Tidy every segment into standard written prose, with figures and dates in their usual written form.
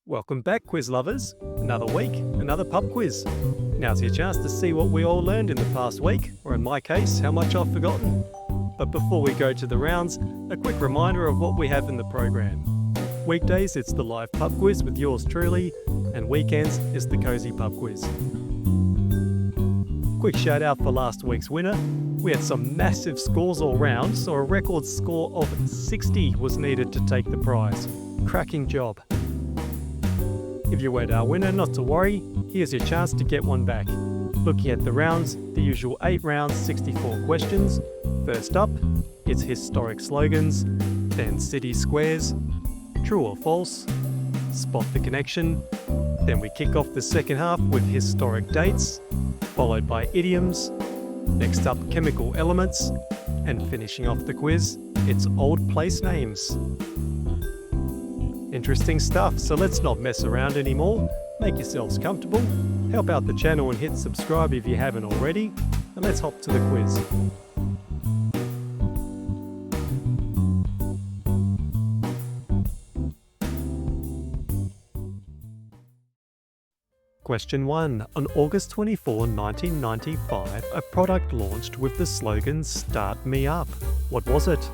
Welcome back, quiz lovers. Another week, another pub quiz. Now's your chance to see what we all learned in the past week, or in my case, how much I've forgotten. But before we go to the rounds, a quick reminder of what we have in the program. Weekdays, it's the live pub quiz with yours truly, and weekends is the cozy pub quiz. Quick shout out for last week's winner. We had some massive scores all round, so a record score of 60 was needed to take the prize. Cracking job. If you weren't our winner, not to worry, here's your chance to get one back. Looking at the rounds, the usual 8 rounds, 64 questions. First up, it's historic slogans, then city squares, true or false, spot the connection, then we kick off the second half with historic dates, followed by idioms, next up chemical elements, and finishing off the quiz, it's old place names. Interesting stuff, so let's not mess around anymore. Make yourselves comfortable, help out the channel and hit subscribe if you haven't already, and let's hop to the quiz. Question 1. On August 24, 1995, a product launched with the slogan "Start Me Up." What was it?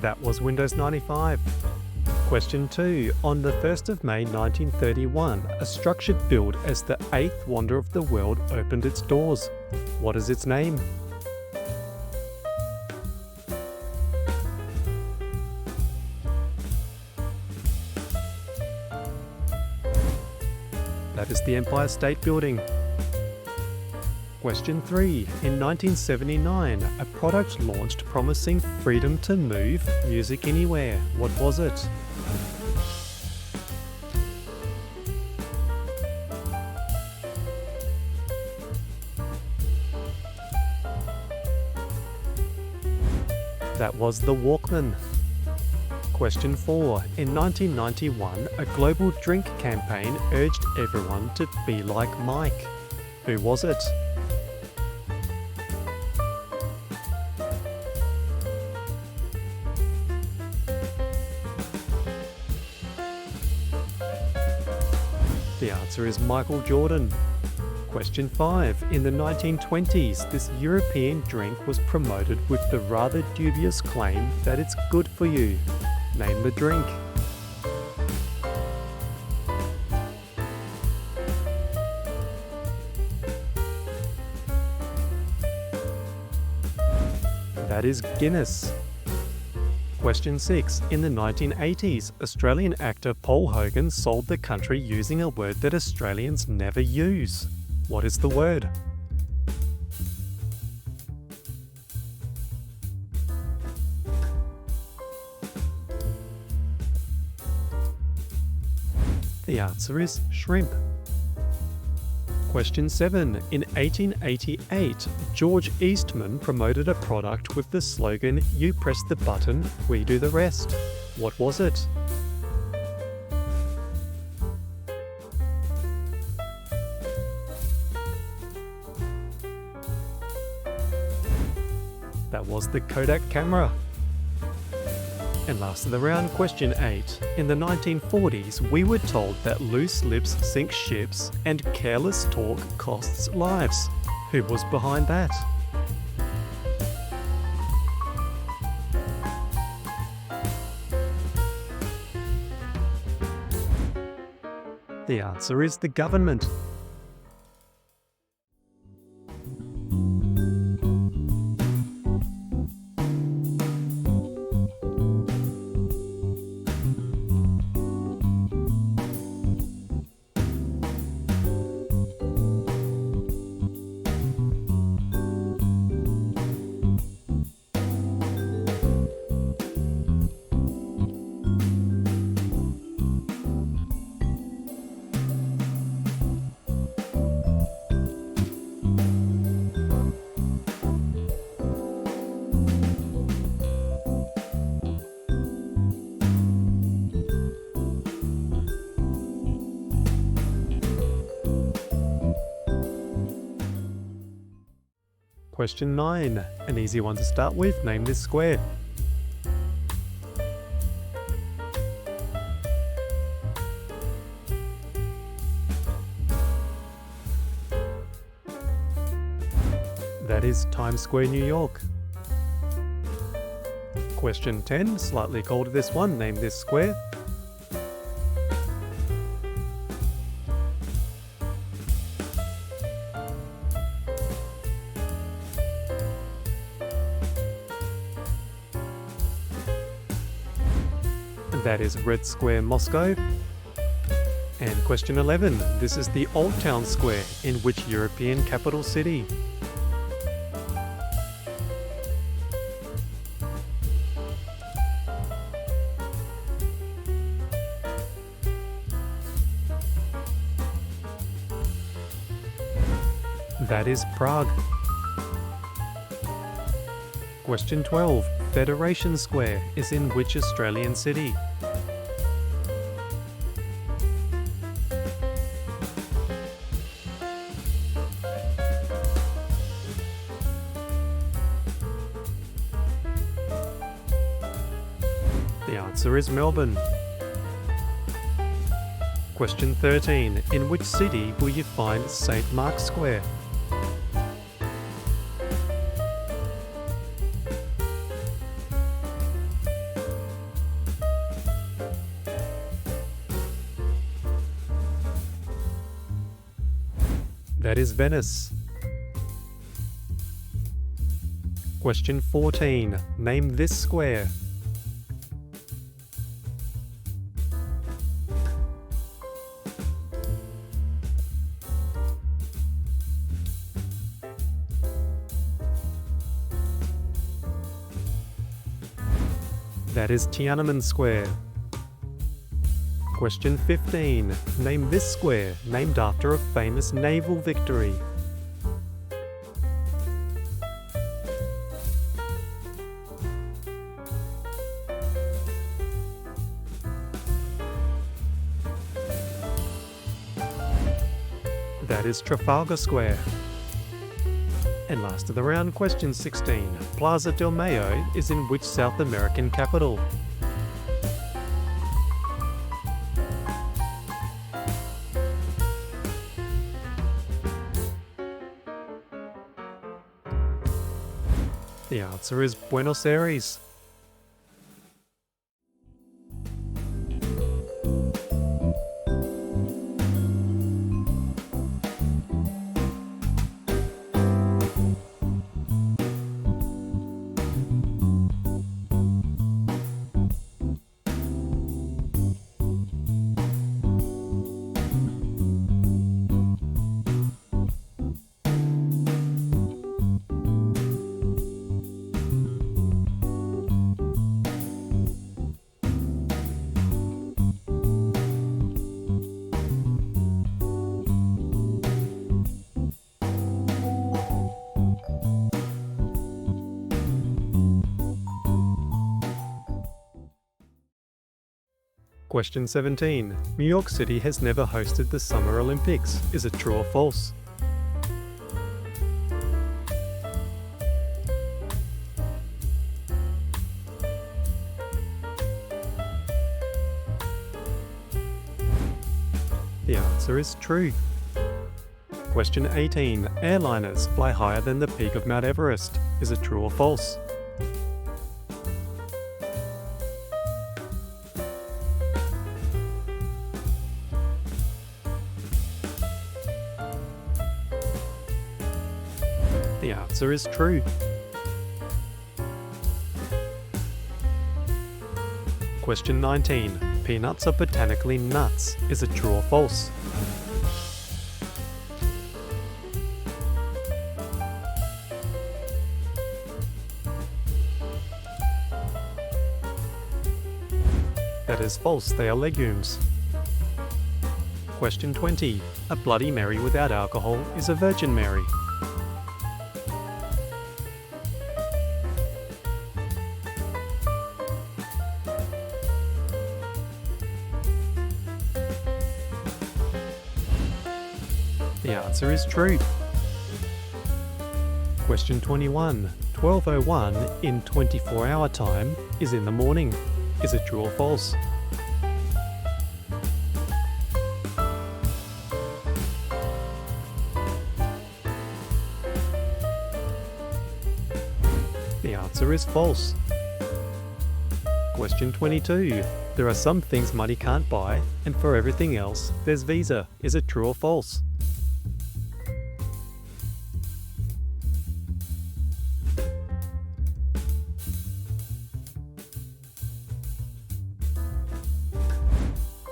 That was Windows 95. Question 2. On the 1st of May 1931, a structure billed as the 8th wonder of the world opened its doors. What is its name? That is the Empire State Building. Question 3. In 1979, a product launched promising freedom to move music anywhere. What was it? That was the Walkman. Question 4. In 1991, a global drink campaign urged everyone to be like Mike. Who was it? The answer is Michael Jordan. Question 5. In the 1920s, this European drink was promoted with the rather dubious claim that it's good for you. Name the drink. That is Guinness. Question 6. In the 1980s, Australian actor Paul Hogan sold the country using a word that Australians never use. What is the word? The answer is shrimp. Question 7. In 1888, George Eastman promoted a product with the slogan, "You press the button, we do the rest." What was it? That was the Kodak camera. And last of the round, question 8. In the 1940s, we were told that loose lips sink ships and careless talk costs lives. Who was behind that? The answer is the government. Question 9. An easy one to start with. Name this square. That is Times Square, New York. Question 10. Slightly colder this one. Name this square. That is Red Square, Moscow. And question 11. This is the Old Town Square in which European capital city? That is Prague. Question 12. Federation Square is in which Australian city? The answer is Melbourne. Question 13. In which city will you find St. Mark's Square? That is Venice. Question 14. Name this square. That is Tiananmen Square. Question 15. Name this square, named after a famous naval victory. That is Trafalgar Square. And last of the round, question 16. Plaza del Mayo is in which South American capital? The answer is Buenos Aires. Question 17. New York City has never hosted the Summer Olympics. Is it true or false? The answer is true. Question 18. Airliners fly higher than the peak of Mount Everest. Is it true or false? The answer is true. Question 19. Peanuts are botanically nuts. Is it true or false? That is false, they are legumes. Question 20. A Bloody Mary without alcohol is a Virgin Mary. The answer is true. Question 21. 12:01 in 24-hour time is in the morning. Is it true or false? The answer is false. Question 22. There are some things money can't buy, and for everything else, there's Visa. Is it true or false?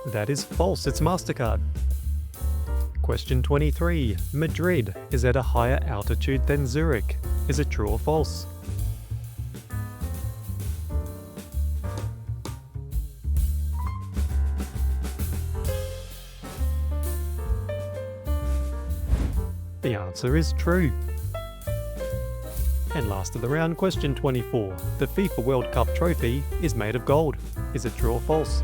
That is false. It's MasterCard. Question 23. Madrid is at a higher altitude than Zurich. Is it true or false? The answer is true. And last of the round, question 24. The FIFA World Cup trophy is made of gold. Is it true or false?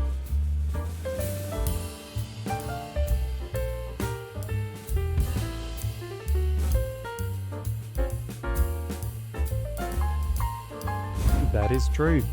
That is true.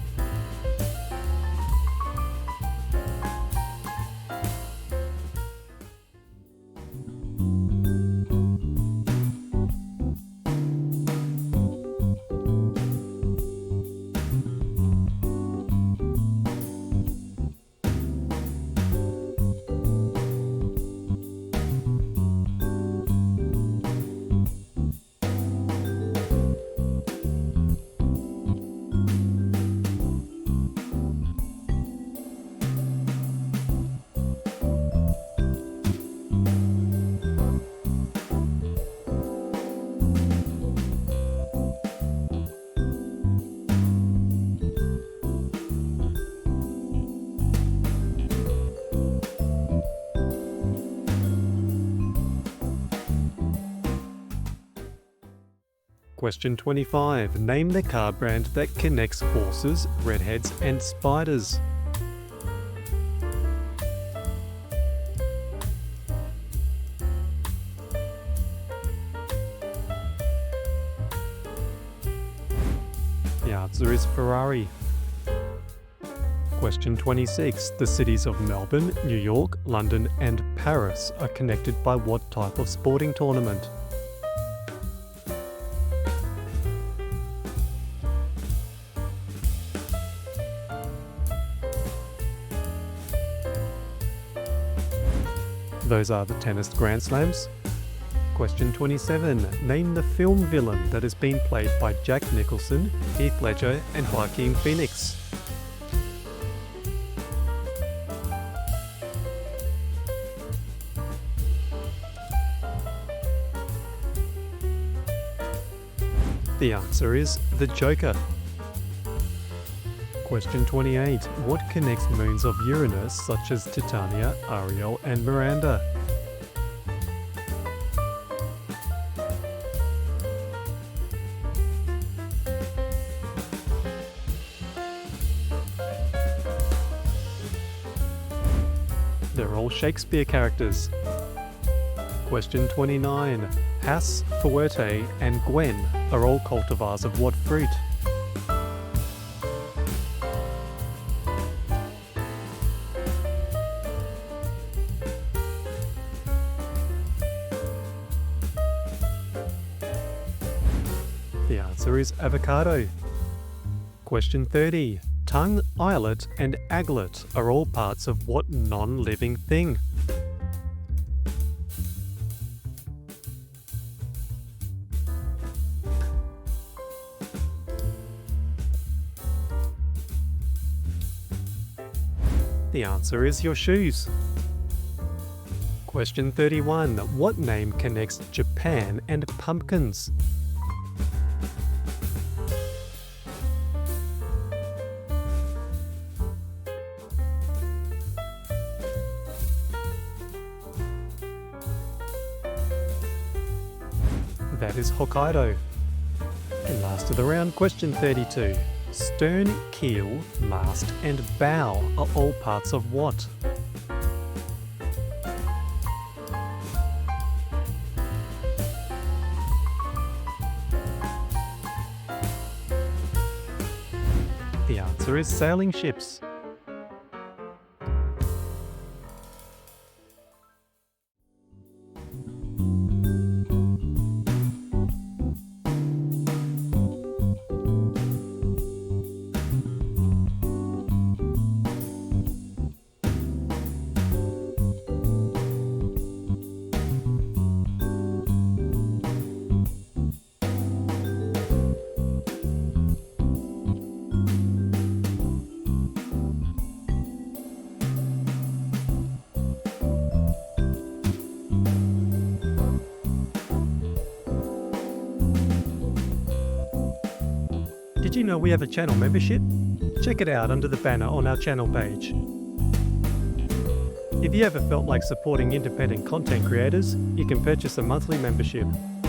Question 25. Name the car brand that connects horses, redheads, and spiders. The answer is Ferrari. Question 26. The cities of Melbourne, New York, London, and Paris are connected by what type of sporting tournament? Those are the tennis Grand Slams. Question 27. Name the film villain that has been played by Jack Nicholson, Heath Ledger, and Joaquin Phoenix. The answer is the Joker. Question 28. What connects moons of Uranus such as Titania, Ariel, and Miranda? They're all Shakespeare characters. Question 29. Hass, Fuerte, and Gwen are all cultivars of what fruit? The answer is avocado. Question 30. Tongue, eyelet, and aglet are all parts of what non-living thing? The answer is your shoes. Question 31. What name connects Japan and pumpkins? That is Hokkaido. And last of the round, question 32. Stern, keel, mast, and bow are all parts of what? answer is sailing ships. Did you know we have a channel membership? Check it out under the banner on our channel page. If you ever felt like supporting independent content creators, you can purchase a monthly membership.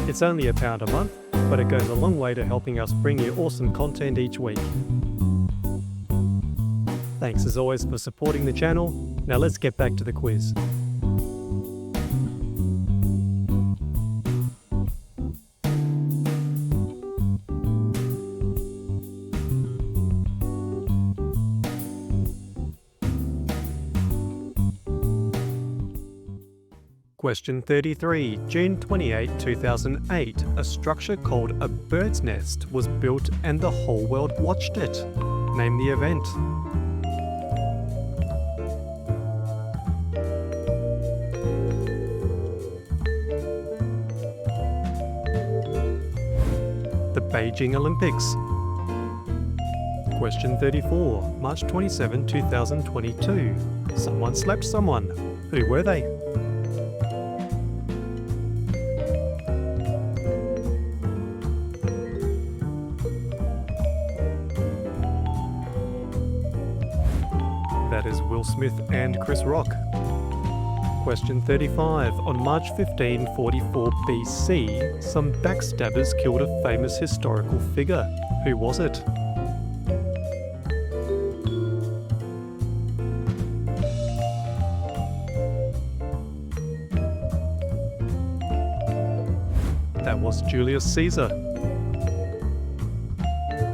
It's only £1 a month, but it goes a long way to helping us bring you awesome content each week. Thanks as always for supporting the channel. Now let's get back to the quiz. Question 33. June 28, 2008, a structure called a bird's nest was built and the whole world watched it. Name the event. The Beijing Olympics. Question 34. March 27, 2022. Someone slapped someone. Who were they? That is Will Smith and Chris Rock. Question 35. On March 15, 44 BC, some backstabbers killed a famous historical figure. Who was it? That was Julius Caesar.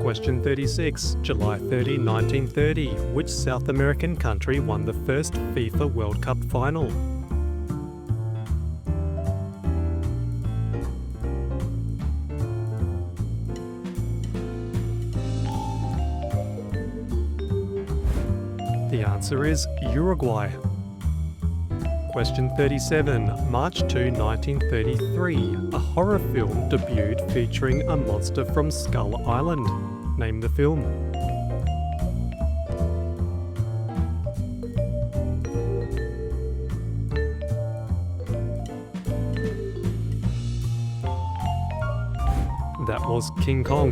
Question 36. July 30, 1930. Which South American country won the first FIFA World Cup final? The answer is Uruguay. Question 37. March 2, 1933. A horror film debuted featuring a monster from Skull Island. Name the film. That was King Kong.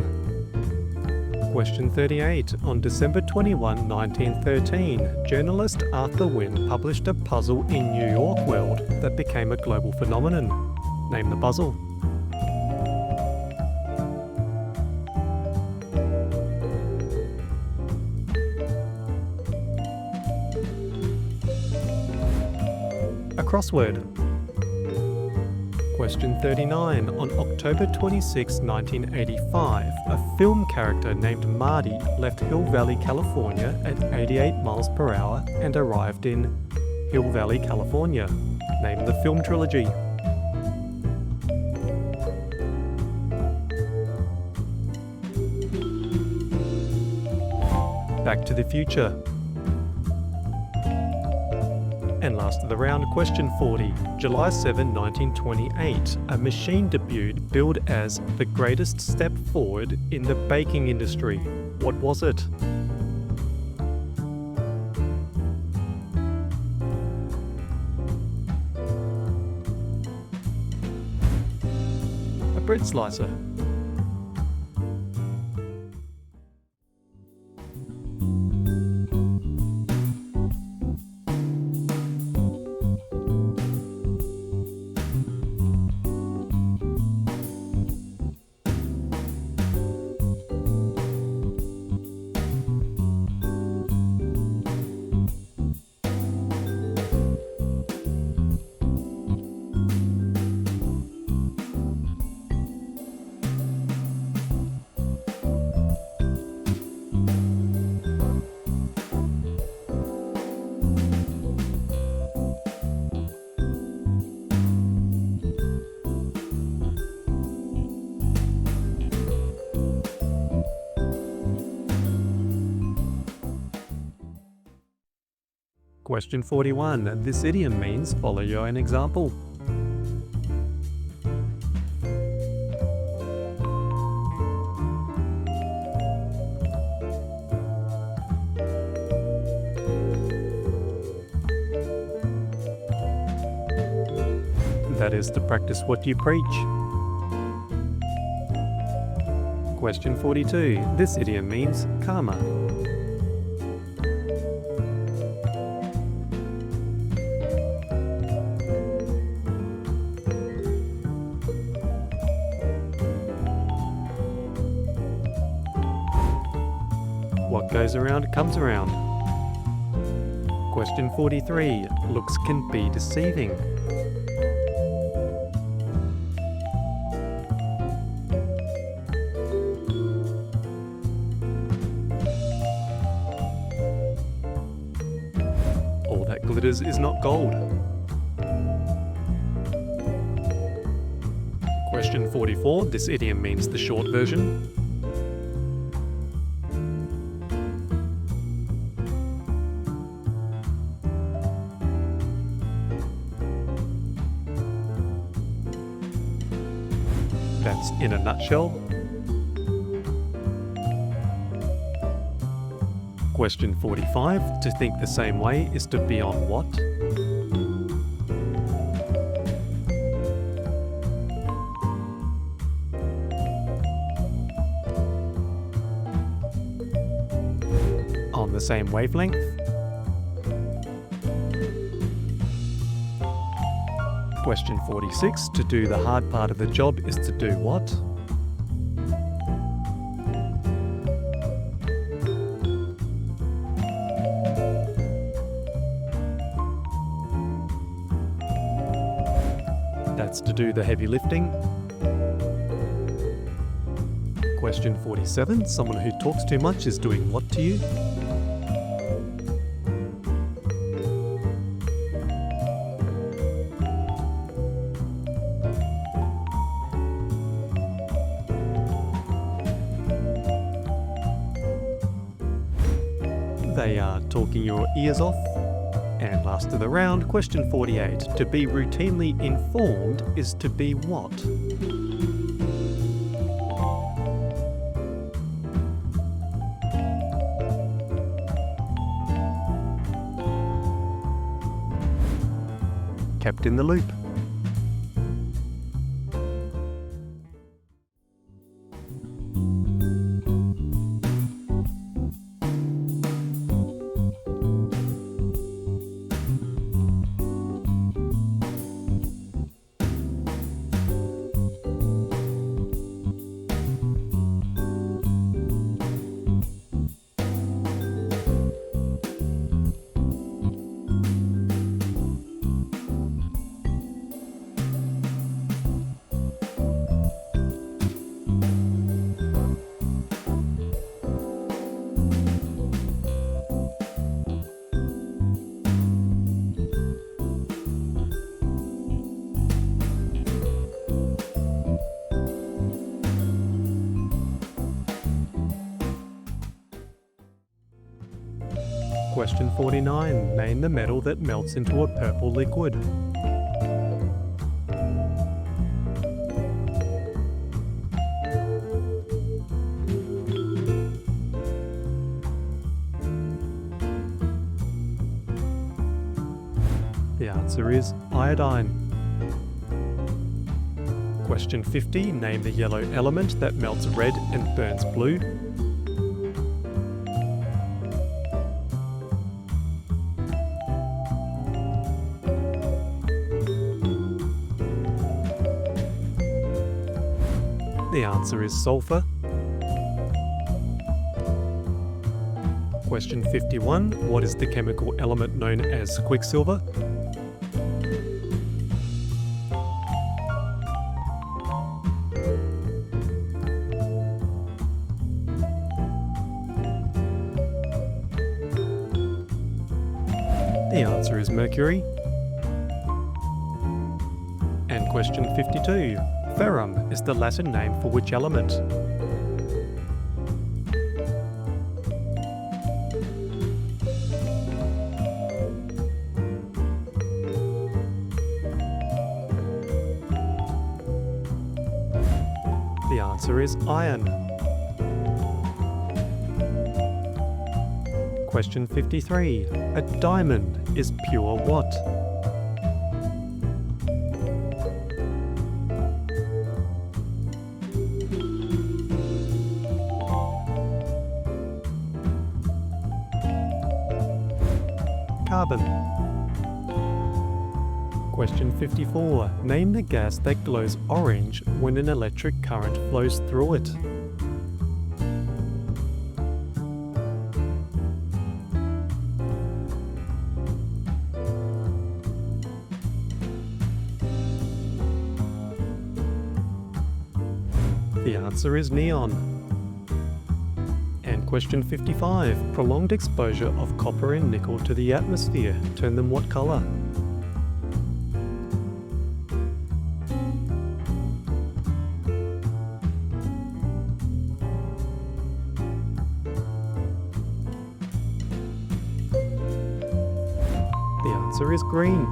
Question 38. On December 21, 1913, journalist Arthur Wynne published a puzzle in New York World that became a global phenomenon. Name the puzzle. A crossword. Question 39. On October 26, 1985, a film character named Marty left Hill Valley, California at 88 miles per hour and arrived in Hill Valley, California. Name the film trilogy. Back to the Future. And last of the round, question 40. July 7, 1928, a machine debuted billed as the greatest step forward in the baking industry. What was it? A bread slicer. Question 41. This idiom means follow your own example. That is to practice what you preach. Question 42. This idiom means karma. What goes around comes around. Question 43. Looks can be deceiving. All that glitters is not gold. Question 44. This idiom means the short version. That's in a nutshell. Question 45. To think the same way is to be on what? On the same wavelength. Question 46. To do the hard part of the job is to do what? That's to do the heavy lifting. Question 47. Someone who talks too much is doing what to you? They are talking your ears off. And last of the round, question 48. To be routinely informed is to be what? Kept in the loop. Question 49. Name the metal that melts into a purple liquid. The answer is iodine. Question 50. Name the yellow element that melts red and burns blue. The answer is sulfur. Question 51. What is the chemical element known as quicksilver? The answer is mercury. And question 52. Ferrum is the Latin name for which element? answer is iron. Question 53. A diamond is pure what? Carbon. Question 54. Name the gas that glows orange when an electric current flows through it. The answer is neon. And question 55. Prolonged exposure of copper and nickel to the atmosphere turn them what colour? The answer is green.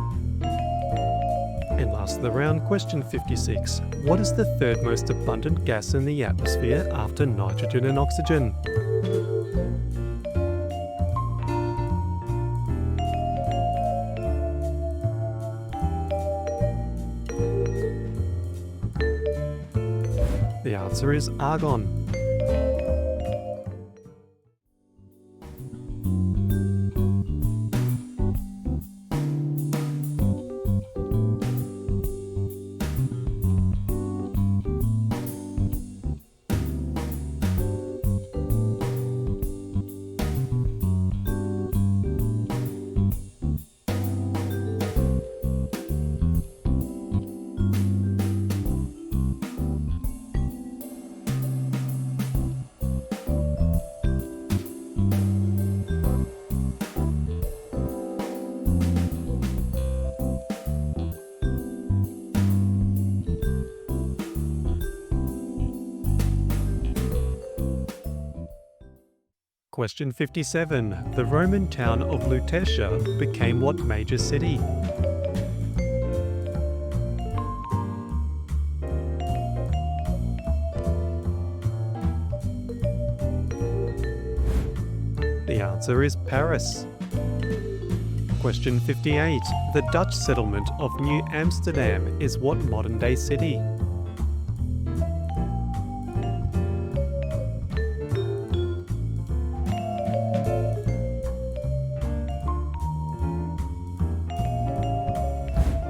And last of the round, question 56. What is the third most abundant gas in the atmosphere after nitrogen and oxygen? The answer is argon. Question 57. The Roman town of Lutetia became what major city? The answer is Paris. Question 58. The Dutch settlement of New Amsterdam is what modern-day city?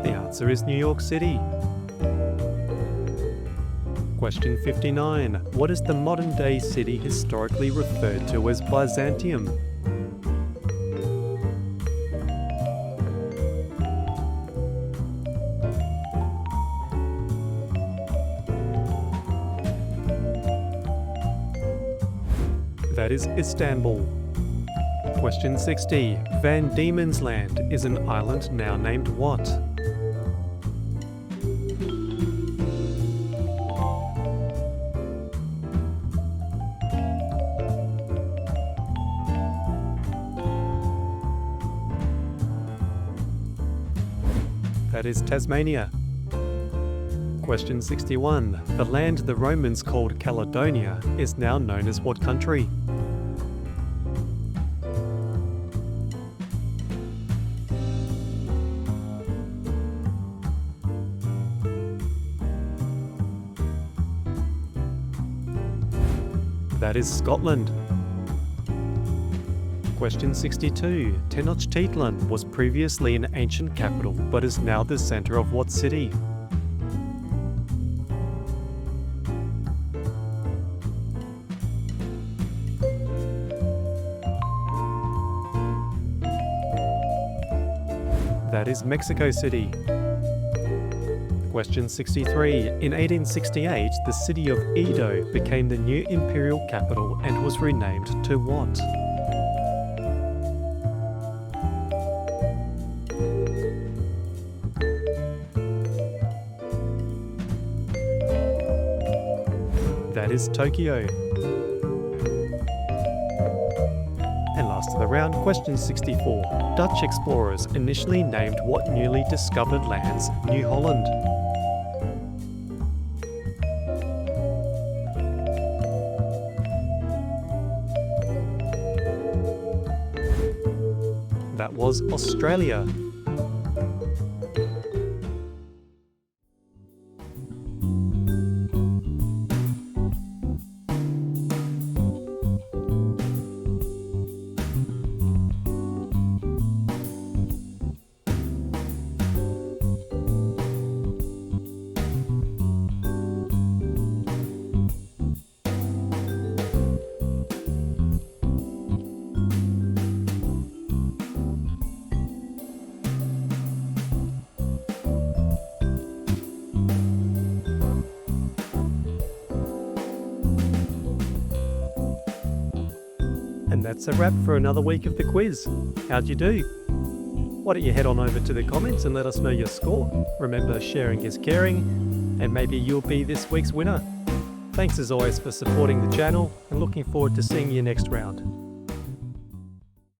The answer is New York City. Question 59. What is the modern-day city historically referred to as Byzantium? That is Istanbul. Question 60. Van Diemen's Land is an island now named what? That is Tasmania. Question 61. The land the Romans called Caledonia is now known as what country? That is Scotland. Question 62. Tenochtitlan was previously an ancient capital but is now the centre of what city? That is Mexico City. Question 63. In 1868, the city of Edo became the new imperial capital and was renamed to what? That is Tokyo. And last of the round, question 64. Dutch explorers initially named what newly discovered lands New Holland? was Australia. And that's a wrap for another week of the quiz. How'd you do? Why don't you head on over to the comments and let us know your score. Remember, sharing is caring, and maybe you'll be this week's winner. Thanks as always for supporting the channel, and looking forward to seeing you next round.